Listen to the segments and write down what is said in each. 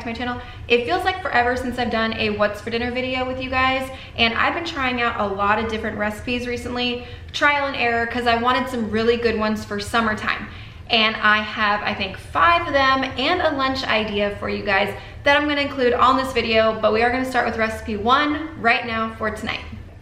to my channel. It feels like forever since I've done a what's for dinner video with you guys, and I've been trying out a lot of different recipes recently, trial and error, because I wanted some really good ones for summertime. And I have, I think, 5 of them and a lunch idea for you guys that I'm gonna include all in this video, but we are gonna start with recipe 1 right now for tonight.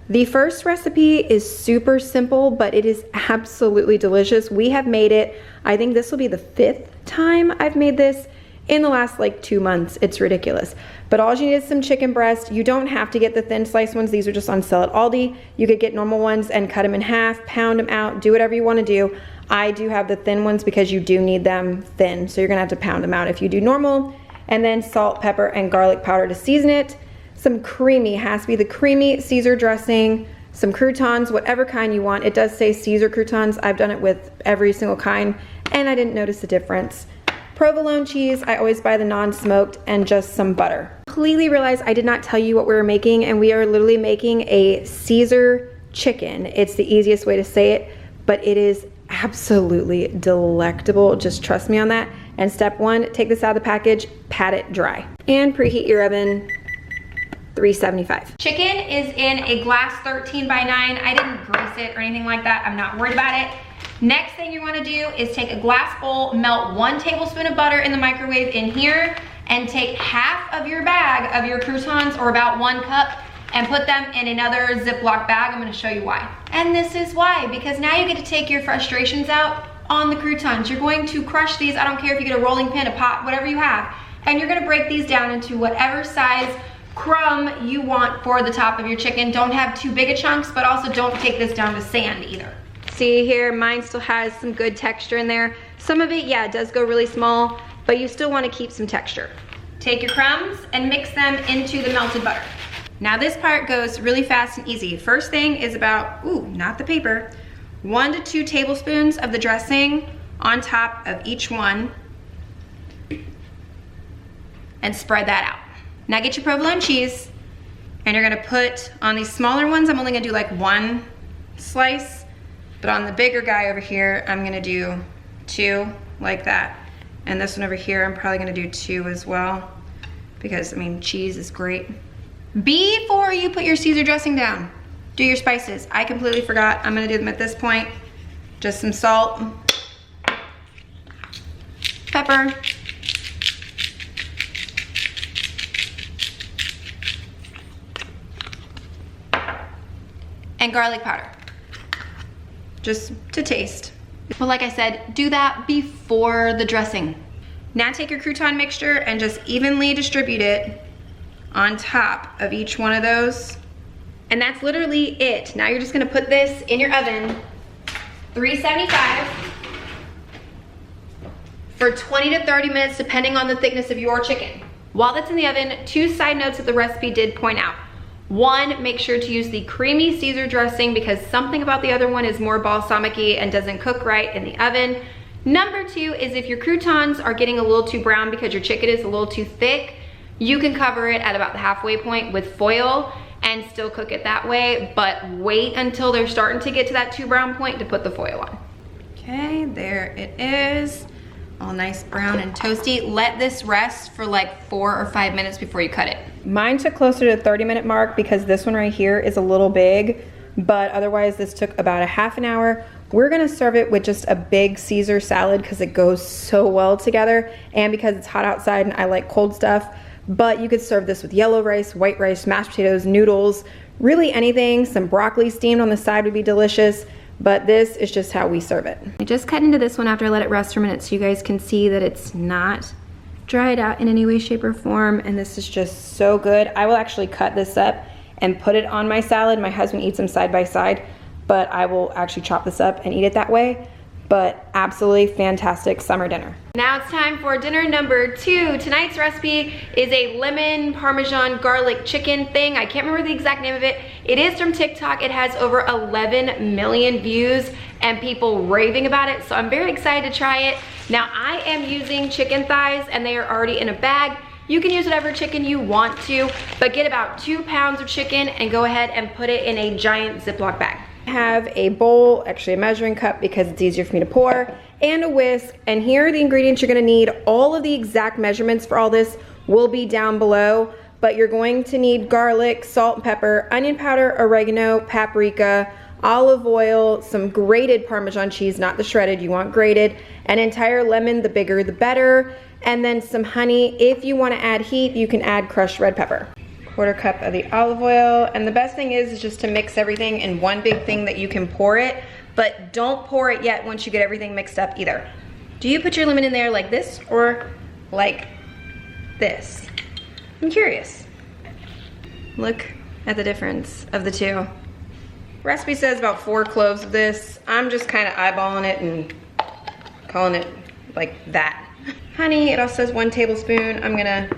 The first recipe is super simple, but it is absolutely delicious. We have made it, I think this will be the 5th time I've made this in the last like 2 months. It's ridiculous. But all you need is some chicken breast. You don't have to get the thin sliced ones. These are just on sale at Aldi. You could get normal ones and cut them in half, pound them out, do whatever you want to do. I do have the thin ones because you do need them thin, so you're gonna have to pound them out if you do normal. And then salt, pepper, and garlic powder to season it. Some creamy, has to be the creamy Caesar dressing, some croutons, whatever kind you want. It does say Caesar croutons. I've done it with every single kind, and I didn't notice the difference. Provolone cheese, I always buy the non-smoked, and just some butter. Completely realized I did not tell you what we were making, and we are literally making a Caesar chicken. It's the easiest way to say it, but it is absolutely delectable. Just trust me on that. And step 1, take this out of the package, pat it dry, and preheat your oven 375. Chicken is in a glass 13 by 9. I didn't grease it or anything like that. I'm not worried about it. Next thing you want to do is take a glass bowl, melt 1 tablespoon of butter in the microwave in here, and take half of your bag of your croutons, or about 1 cup, and put them in another Ziploc bag. I'm going to show you why. And this is why, because now you get to take your frustrations out on the croutons. You're going to crush these. I don't care if you get a rolling pin, a pot, whatever you have, and you're going to break these down into whatever size crumb you want for the top of your chicken. Don't have too big of chunks, but also don't take this down to sand either. See here, mine still has some good texture in there. Some of it, yeah, it does go really small, but you still want to keep some texture. Take your crumbs and mix them into the melted butter. Now this part goes really fast and easy. First thing is about, ooh, not the paper, 1 to 2 tablespoons of the dressing on top of each one, and spread that out. Now get your provolone cheese, and you're gonna put on these smaller ones, I'm only gonna do like 1 slice, but on the bigger guy over here, I'm gonna do 2 like that. And this one over here, I'm probably gonna do 2 as well, because I mean, cheese is great. Before you put your Caesar dressing down, do your spices. I completely forgot, I'm gonna do them at this point. Just some salt, pepper, and garlic powder, just to taste. But like I said, do that before the dressing. Now take your crouton mixture and just evenly distribute it on top of each one of those. And that's literally it. Now you're just gonna put this in your oven, 375, for 20 to 30 minutes, depending on the thickness of your chicken. While that's in the oven, 2 side notes that the recipe did point out. 1, make sure to use the creamy Caesar dressing, because something about the other one is more balsamic-y and doesn't cook right in the oven. Number 2 is if your croutons are getting a little too brown because your chicken is a little too thick, you can cover it at about the halfway point with foil and still cook it that way, but wait until they're starting to get to that too brown point to put the foil on. Okay, there it is. All nice brown and toasty. Let this rest for like 4 or 5 minutes before you cut it. Mine took closer to the 30-minute mark because this one right here is a little big, but otherwise this took about a half an hour. We're gonna serve it with just a big Caesar salad because it goes so well together, and because it's hot outside and I like cold stuff. But you could serve this with yellow rice, white rice, mashed potatoes, noodles, really anything. Some broccoli steamed on the side would be delicious. But this is just how we serve it. I just cut into this one after I let it rest for a minute so you guys can see that it's not dried out in any way, shape, or form, and this is just so good. I will actually cut this up and put it on my salad. My husband eats them side by side, but I will actually chop this up and eat it that way. But absolutely fantastic summer dinner. Now it's time for dinner number 2. Tonight's recipe is a lemon Parmesan garlic chicken thing. I can't remember the exact name of it. It is from TikTok. It has over 11 million views and people raving about it. So I'm very excited to try it. Now I am using chicken thighs and they are already in a bag. You can use whatever chicken you want to, but get about 2 pounds of chicken and go ahead and put it in a giant Ziploc bag. I have a bowl, actually a measuring cup because it's easier for me to pour, and a whisk, and here are the ingredients you're gonna need. All of the exact measurements for all this will be down below. But you're going to need garlic, salt and pepper, onion powder, oregano, paprika, olive oil, some grated Parmesan cheese, not the shredded, you want grated, an entire lemon, the bigger the better, and then some honey. If you want to add heat, you can add crushed red pepper. 1/4 cup of the olive oil, and the best thing is just to mix everything in one big thing that you can pour it, but don't pour it yet once you get everything mixed up either. Do you put your lemon in there like this or like this? I'm curious. Look at the difference of the two. Recipe says about 4 cloves of this. I'm just kind of eyeballing it and calling it like that. Honey, it also says 1 tablespoon. I'm gonna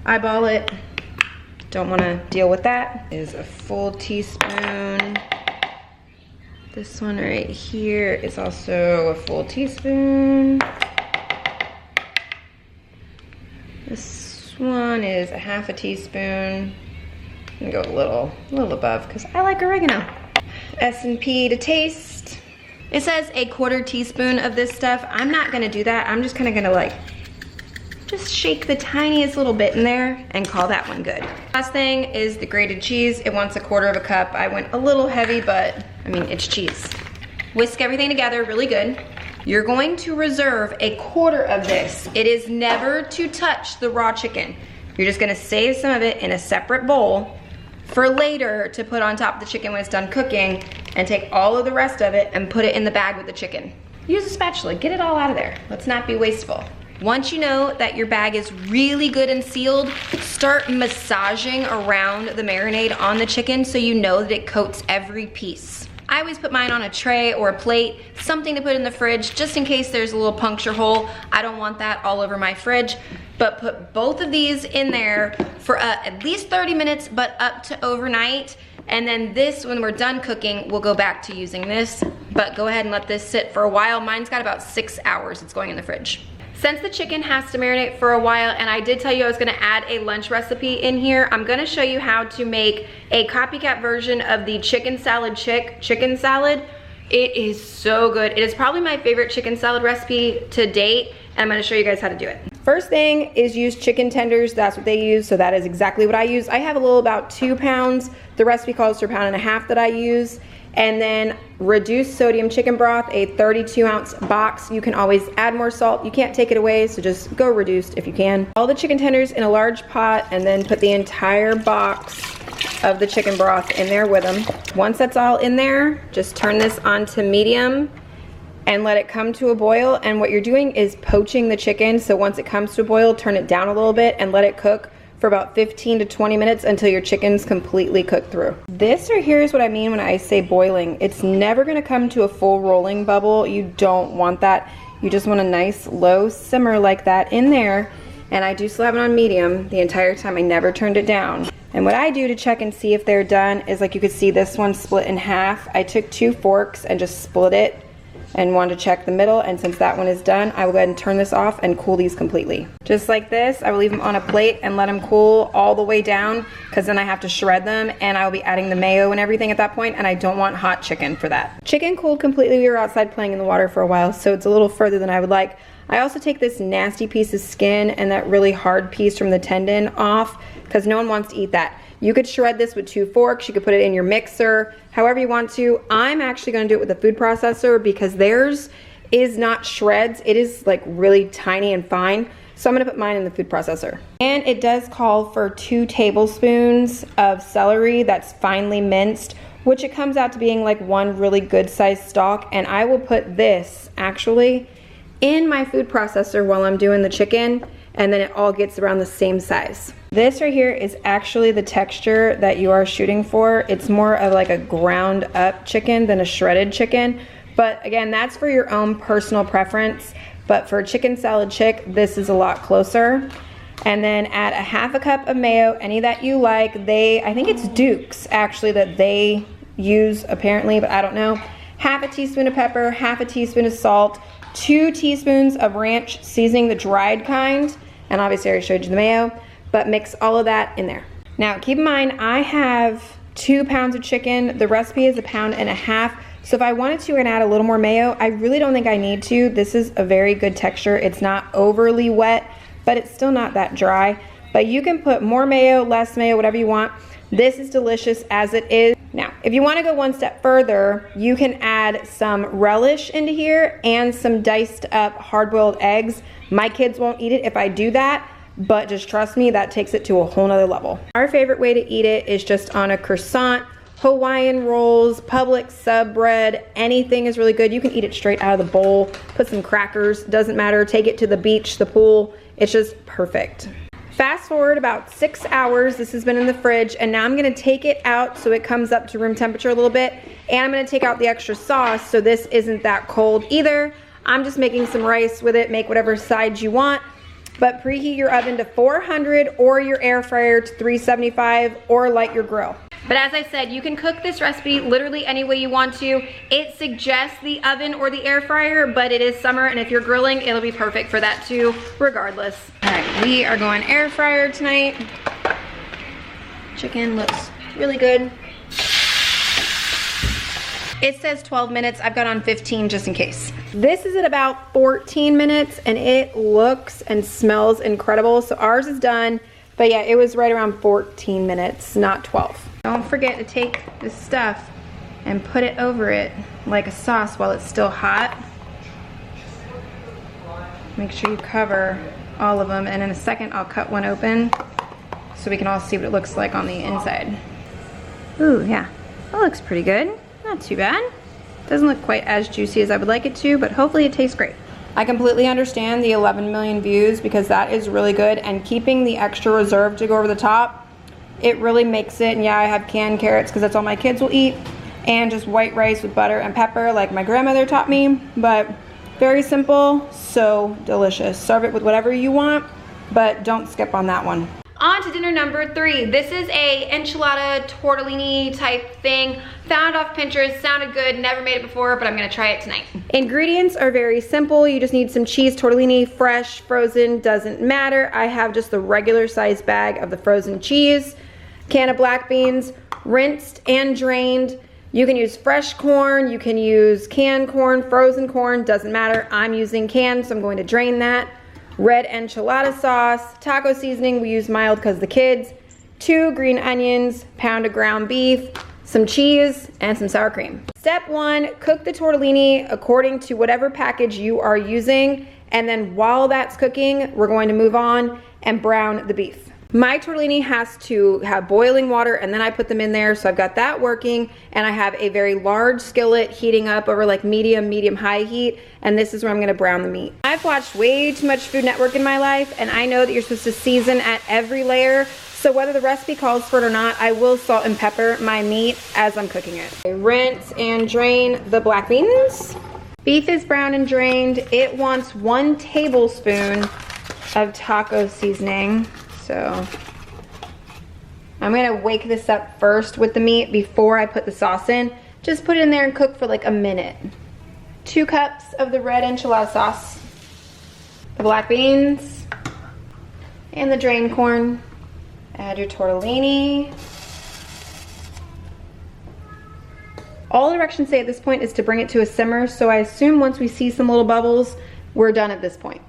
eyeball it. Don't wanna deal with that. Is a full teaspoon. This one right here is also a full teaspoon. This one is a 1/2 teaspoon. I'm gonna go a little above because I like oregano. S&P to taste. It says a 1/4 teaspoon of this stuff. I'm not gonna do that. I'm just kind of gonna like, just shake the tiniest little bit in there and call that one good. Last thing is the grated cheese. It wants a 1/4 cup. I went a little heavy, but I mean, it's cheese. Whisk everything together really good. You're going to reserve a 1/4 of this. It is never to touch the raw chicken. You're just gonna save some of it in a separate bowl for later to put on top of the chicken when it's done cooking, and take all of the rest of it and put it in the bag with the chicken. Use a spatula, get it all out of there. Let's not be wasteful. Once you know that your bag is really good and sealed, start massaging around the marinade on the chicken so you know that it coats every piece. I always put mine on a tray or a plate, something to put in the fridge just in case there's a little puncture hole. I don't want that all over my fridge, but put both of these in there for at least 30 minutes, but up to overnight. And then this, when we're done cooking, we'll go back to using this, but go ahead and let this sit for a while. Mine's got about 6 hours it's going in the fridge. Since the chicken has to marinate for a while, and I did tell you I was gonna add a lunch recipe in here, I'm gonna show you how to make a copycat version of the chicken salad chicken salad. It is so good. It is probably my favorite chicken salad recipe to date, and I'm gonna show you guys how to do it. First thing is use chicken tenders. That's what they use, so that is exactly what I use. I have a little about 2 pounds. The recipe calls for 1.5 pounds that I use. And then reduced sodium chicken broth, a 32-ounce box. You can always add more salt. You can't take it away, so just go reduced if you can. All the chicken tenders in a large pot, and then put the entire box of the chicken broth in there with them. Once that's all in there, just turn this on to medium and let it come to a boil. And what you're doing is poaching the chicken, so once it comes to a boil, turn it down a little bit and let it cook for about 15 to 20 minutes until your chicken's completely cooked through. This right here is what I mean when I say boiling. It's never gonna come to a full rolling bubble. You don't want that. You just want a nice low simmer like that in there. And I do still have it on medium the entire time. I never turned it down. And what I do to check and see if they're done is, like you could see this one split in half. I took 2 forks and just split it and wanted to check the middle, and since that one is done, I will go ahead and turn this off and cool these completely. Just like this, I will leave them on a plate and let them cool all the way down, because then I have to shred them, and I will be adding the mayo and everything at that point, and I don't want hot chicken for that. Chicken cooled completely. We were outside playing in the water for a while, so it's a little further than I would like. I also take this nasty piece of skin and that really hard piece from the tendon off, because no one wants to eat that. You could shred this with 2 forks, you could put it in your mixer, however you want to. I'm actually gonna do it with a food processor because theirs is not shreds, it is like really tiny and fine. So I'm gonna put mine in the food processor. And it does call for 2 tablespoons of celery that's finely minced, which it comes out to being like 1 really good sized stalk. And I will put this actually in my food processor while I'm doing the chicken, and then it all gets around the same size. This right here is actually the texture that you are shooting for. It's more of like a ground up chicken than a shredded chicken. But again, that's for your own personal preference. But for chicken salad chick, this is a lot closer. And then add a 1/2 cup of mayo, any that you like. I think it's Duke's actually that they use apparently, but I don't know. 1/2 teaspoon of pepper, 1/2 teaspoon of salt, 2 teaspoons of ranch seasoning, the dried kind. And obviously I already showed you the mayo, but mix all of that in there. Now keep in mind, I have 2 pounds of chicken. The recipe is 1.5 pounds. So if I wanted to and add a little more mayo, I really don't think I need to. This is a very good texture. It's not overly wet, but it's still not that dry. But you can put more mayo, less mayo, whatever you want. This is delicious as it is. Now, if you want to go one step further, you can add some relish into here and some diced up hard-boiled eggs. My kids won't eat it if I do that, but just trust me, that takes it to a whole nother level. Our favorite way to eat it is just on a croissant, Hawaiian rolls, Publix sub bread, anything is really good. You can eat it straight out of the bowl, put some crackers, doesn't matter, take it to the beach, the pool, it's just perfect. Fast forward about 6 hours, this has been in the fridge, and now I'm gonna take it out so it comes up to room temperature a little bit, and I'm gonna take out the extra sauce so this isn't that cold either. I'm just making some rice with it, make whatever sides you want, but preheat your oven to 400 or your air fryer to 375 or light your grill. But as I said, you can cook this recipe literally any way you want to. It suggests the oven or the air fryer, but it is summer, and if you're grilling, it'll be perfect for that too, regardless. All right, we are going air fryer tonight. Chicken looks really good. It says 12 minutes, I've got on 15 just in case. This is at about 14 minutes, and it looks and smells incredible. So ours is done, but yeah, it was right around 14 minutes, not 12. Don't forget to take this stuff and put it over it like a sauce while it's still hot. Make sure you cover all of them, and in a second I'll cut one open so we can all see what it looks like on the inside. Ooh, yeah, that looks pretty good. Not too bad. Doesn't look quite as juicy as I would like it to, but hopefully it tastes great. I completely understand the 11 million views because that is really good, and keeping the extra reserve to go over the top, it really makes it. And yeah, I have canned carrots because that's all my kids will eat, and just white rice with butter and pepper like my grandmother taught me, but very simple, so delicious. Serve it with whatever you want, but don't skip on that one. On to dinner number 3. This is a enchilada tortellini type thing. Found off Pinterest, sounded good, never made it before, but I'm gonna try it tonight. Ingredients are very simple. You just need some cheese tortellini, fresh, frozen, doesn't matter. I have just the regular size bag of the frozen cheese, can of black beans, rinsed and drained. You can use fresh corn, you can use canned corn, frozen corn, doesn't matter. I'm using canned, so I'm going to drain that. Red enchilada sauce, taco seasoning, we use mild because the kids, 2 green onions, pound of ground beef, some cheese, and some sour cream. Step 1, cook the tortellini according to whatever package you are using, and then while that's cooking, we're going to move on and brown the beef. My tortellini has to have boiling water, and then I put them in there, so I've got that working, and I have a very large skillet heating up over like medium-high heat, and this is where I'm gonna brown the meat. I've watched way too much Food Network in my life, and I know that you're supposed to season at every layer, so whether the recipe calls for it or not, I will salt and pepper my meat as I'm cooking it. I rinse and drain the black beans. Beef is browned and drained. It wants 1 tablespoon of taco seasoning. So I'm gonna wake this up first with the meat before I put the sauce in. Just put it in there and cook for like a minute. 2 cups of the red enchilada sauce, the black beans, and the drained corn. Add your tortellini. All directions say at this point is to bring it to a simmer, so I assume once we see some little bubbles, we're done at this point.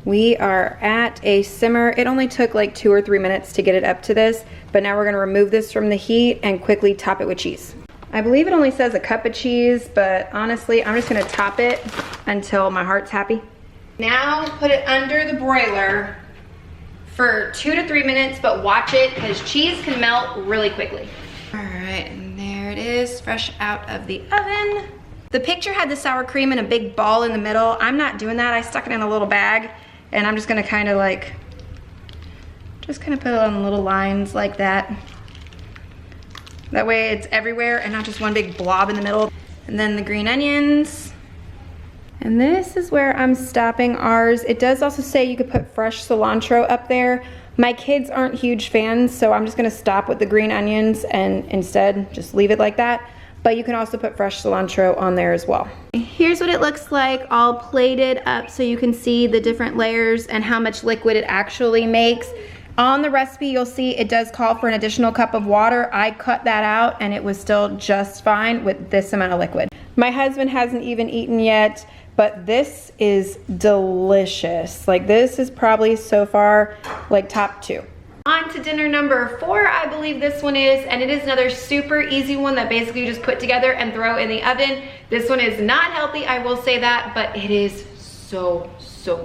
We are at a simmer. It only took like 2 or 3 minutes to get it up to this, but now we're gonna remove this from the heat and quickly top it with cheese. I believe it only says a cup of cheese, but honestly, I'm just gonna top it until my heart's happy. Now put it under the broiler for 2 to 3 minutes, but watch it because cheese can melt really quickly. All right, and there it is, fresh out of the oven. The picture had the sour cream in a big ball in the middle. I'm not doing that. I stuck it in a little bag, and I'm just gonna kind of put it on little lines like that. That way it's everywhere and not just one big blob in the middle. And then the green onions. And this is where I'm stopping ours. It does also say you could put fresh cilantro up there. My kids aren't huge fans, so I'm just gonna stop with the green onions and instead just leave it like that. But you can also put fresh cilantro on there as well. Here's what it looks like all plated up so you can see the different layers and how much liquid it actually makes. On the recipe, you'll see it does call for an additional cup of water. I cut that out and it was still just fine with this amount of liquid. My husband hasn't even eaten yet, but this is delicious. Like, this is probably so far like top 2. On to dinner number 4, I believe this one is, and it is another super easy one that basically you just put together and throw in the oven. This one is not healthy, I will say that, but it is so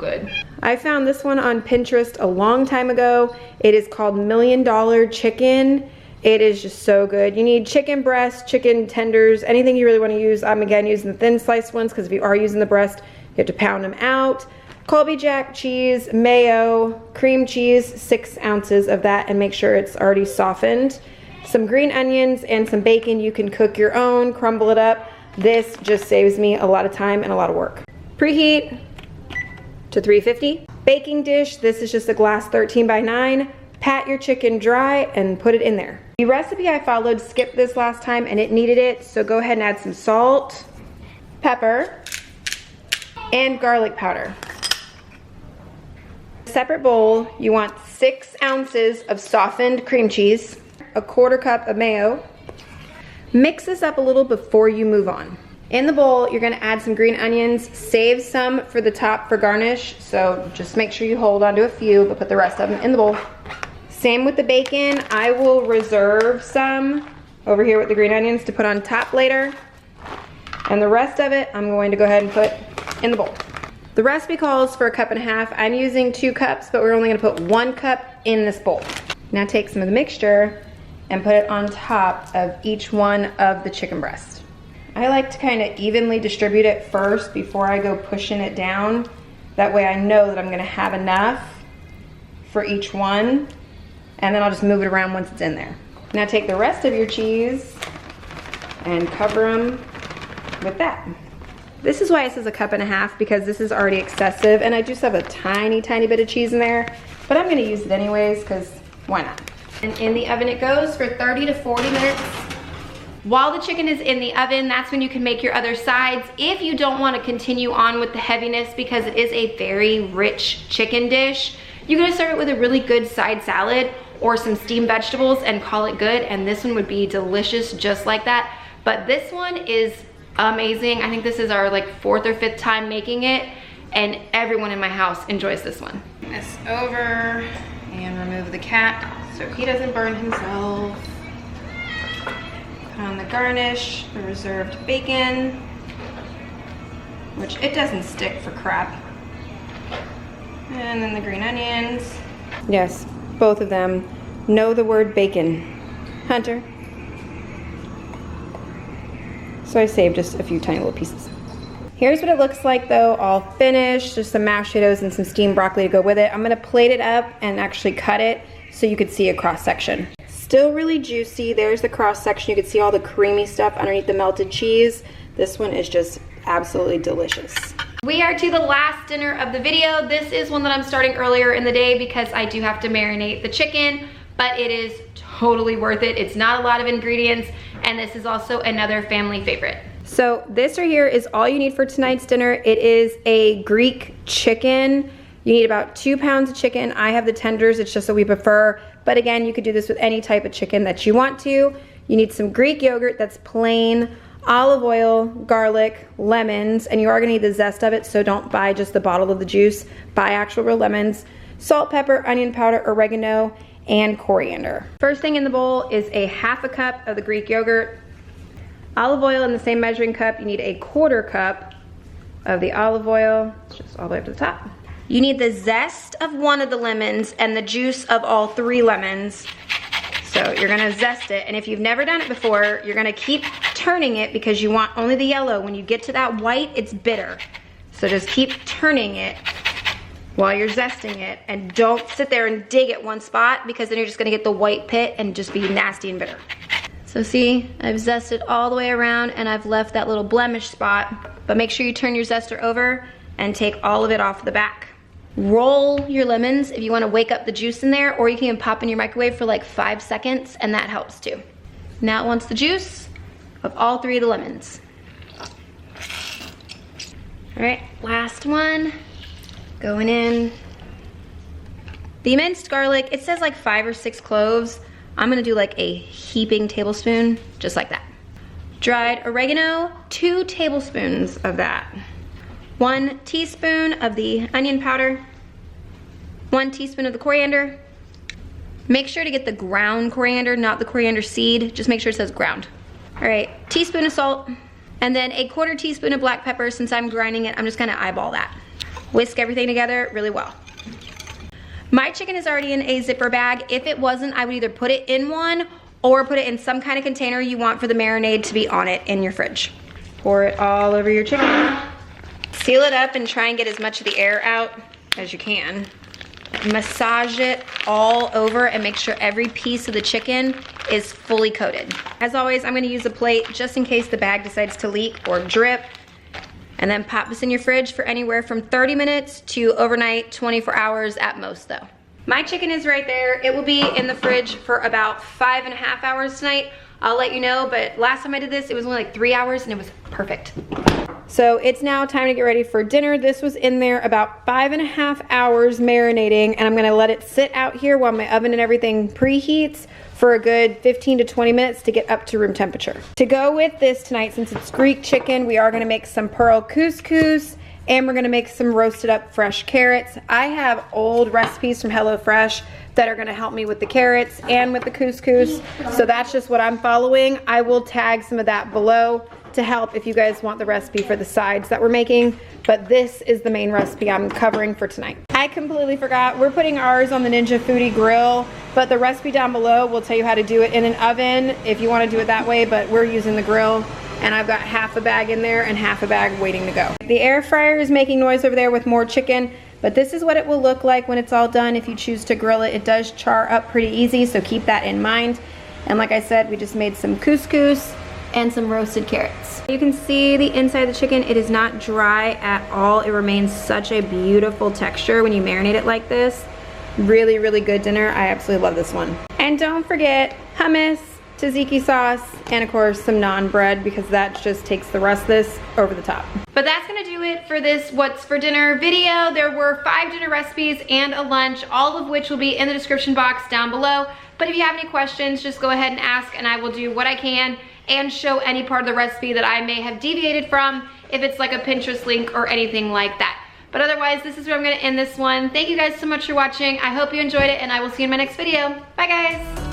good. I found this one on Pinterest a long time ago. It is called $1 Million Chicken. It is just so good. You need chicken breast, chicken tenders, anything you really want to use. I'm again using the thin sliced ones because if you are using the breast, you have to pound them out. Colby Jack cheese, mayo, cream cheese, 6 ounces of that, and make sure it's already softened. Some green onions and some bacon. You can cook your own, crumble it up. This just saves me a lot of time and a lot of work. Preheat to 350. Baking dish, this is just a glass 13 by 9. Pat your chicken dry and put it in there. The recipe I followed skipped this last time and it needed it, so go ahead and add some salt, pepper, and garlic powder. Separate bowl, you want 6 ounces of softened cream cheese, a 1/4 cup of mayo. Mix this up a little before you move on. In the bowl, you're gonna add some green onions, save some for the top for garnish, so just make sure you hold on to a few, but put the rest of them in the bowl. Same with the bacon. I will reserve some over here with the green onions to put on top later. And the rest of it, I'm going to go ahead and put in the bowl. The recipe calls for 1.5 cups. I'm using 2 cups, but we're only gonna put 1 cup in this bowl. Now take some of the mixture and put it on top of each one of the chicken breasts. I like to kind of evenly distribute it first before I go pushing it down. That way I know that I'm gonna have enough for each one. And then I'll just move it around once it's in there. Now take the rest of your cheese and cover them with that. This is why it says 1.5 cups, because this is already excessive, and I just have a tiny bit of cheese in there, but I'm gonna use it anyways, because why not? And in the oven it goes for 30 to 40 minutes. While the chicken is in the oven, that's when you can make your other sides. If you don't want to continue on with the heaviness, because it is a very rich chicken dish, you can serve it with a really good side salad or some steamed vegetables and call it good, and this one would be delicious just like that. But this one is amazing. I think this is our like 4th or 5th time making it, and everyone in my house enjoys this one. This over and remove the cat so he doesn't burn himself. Put on the garnish, the reserved bacon, which it doesn't stick for crap. And then the green onions. Yes, both of them know the word bacon. Hunter. So I saved just a few tiny little pieces. Here's what it looks like though, all finished. Just some mashed potatoes and some steamed broccoli to go with it. I'm gonna plate it up and actually cut it so you could see a cross section. Still really juicy. There's the cross section. You can see all the creamy stuff underneath the melted cheese. This one is just absolutely delicious. We are to the last dinner of the video. This is one that I'm starting earlier in the day because I do have to marinate the chicken, but it is totally worth it. It's not a lot of ingredients, and this is also another family favorite. So this right here is all you need for tonight's dinner. It is a Greek chicken. You need about 2 pounds of chicken. I have the tenders, it's just what we prefer. But again, you could do this with any type of chicken that you want to. You need some Greek yogurt that's plain, olive oil, garlic, lemons, and you are gonna need the zest of it, so don't buy just the bottle of the juice. Buy actual real lemons, salt, pepper, onion powder, oregano, and coriander. First thing in the bowl is a 1/2 cup of the Greek yogurt. Olive oil in the same measuring cup. You need a 1/4 cup of the olive oil. It's just all the way up to the top. You need the zest of 1 of the lemons and the juice of all 3 lemons. So you're gonna zest it, and if you've never done it before, you're gonna keep turning it because you want only the yellow. When you get to that white, it's bitter. So just keep turning it while you're zesting it, and don't sit there and dig at one spot because then you're just gonna get the white pit and just be nasty and bitter. So see, I've zested all the way around and I've left that little blemish spot, but make sure you turn your zester over and take all of it off the back. Roll your lemons if you want to wake up the juice in there, or you can even pop in your microwave for like 5 seconds and that helps too. Now it wants the juice of all 3 of the lemons. All right, last one, going in. The minced garlic, it says like 5 or 6 cloves. I'm gonna do like a heaping tablespoon, just like that. Dried oregano, 2 tablespoons of that. 1 teaspoon of the onion powder, 1 teaspoon of the coriander, Make sure to get the ground coriander, not the coriander seed. Just make sure it says ground. All right, teaspoon of salt, and then a 1/4 teaspoon of black pepper. Since I'm grinding it, I'm just gonna eyeball that. Whisk everything together really well. My chicken is already in a zipper bag. If it wasn't, I would either put it in one or put it in some kind of container you want for the marinade to be on it in your fridge. Pour it all over your chicken. Seal it up and try and get as much of the air out as you can. Massage it all over and make sure every piece of the chicken is fully coated. As always, I'm gonna use a plate just in case the bag decides to leak or drip. And then pop this in your fridge for anywhere from 30 minutes to overnight, 24 hours at most though. My chicken is right there. It will be in the fridge for about 5.5 hours tonight. I'll let you know, but last time I did this, it was only like 3 hours and it was perfect. So it's now time to get ready for dinner. This was in there about 5.5 hours marinating, and I'm gonna let it sit out here while my oven and everything preheats for a good 15 to 20 minutes to get up to room temperature. To go with this tonight, since it's Greek chicken, we are gonna make some pearl couscous, and we're gonna make some roasted up fresh carrots. I have old recipes from HelloFresh that are gonna help me with the carrots and with the couscous, so that's just what I'm following. I will tag some of that below to help if you guys want the recipe for the sides that we're making, but this is the main recipe I'm covering for tonight. I completely forgot, we're putting ours on the Ninja Foodie grill, but the recipe down below will tell you how to do it in an oven if you want to do it that way, but we're using the grill, and I've got half a bag in there and half a bag waiting to go. The air fryer is making noise over there with more chicken, but this is what it will look like when it's all done. If you choose to grill it, it does char up pretty easy, so keep that in mind. And like I said, we just made some couscous and some roasted carrots. You can see the inside of the chicken. It is not dry at all. It remains such a beautiful texture when you marinate it like this. Really, really good dinner. I absolutely love this one. And don't forget hummus, tzatziki sauce, and of course some naan bread, because that just takes the rest of this over the top. But that's gonna do it for this What's for Dinner video. There were 5 dinner recipes and a lunch, all of which will be in the description box down below. But if you have any questions, just go ahead and ask, and I will do what I can and show any part of the recipe that I may have deviated from, if it's like a Pinterest link or anything like that. But otherwise, this is where I'm gonna end this one. Thank you guys so much for watching. I hope you enjoyed it, and I will see you in my next video. Bye guys.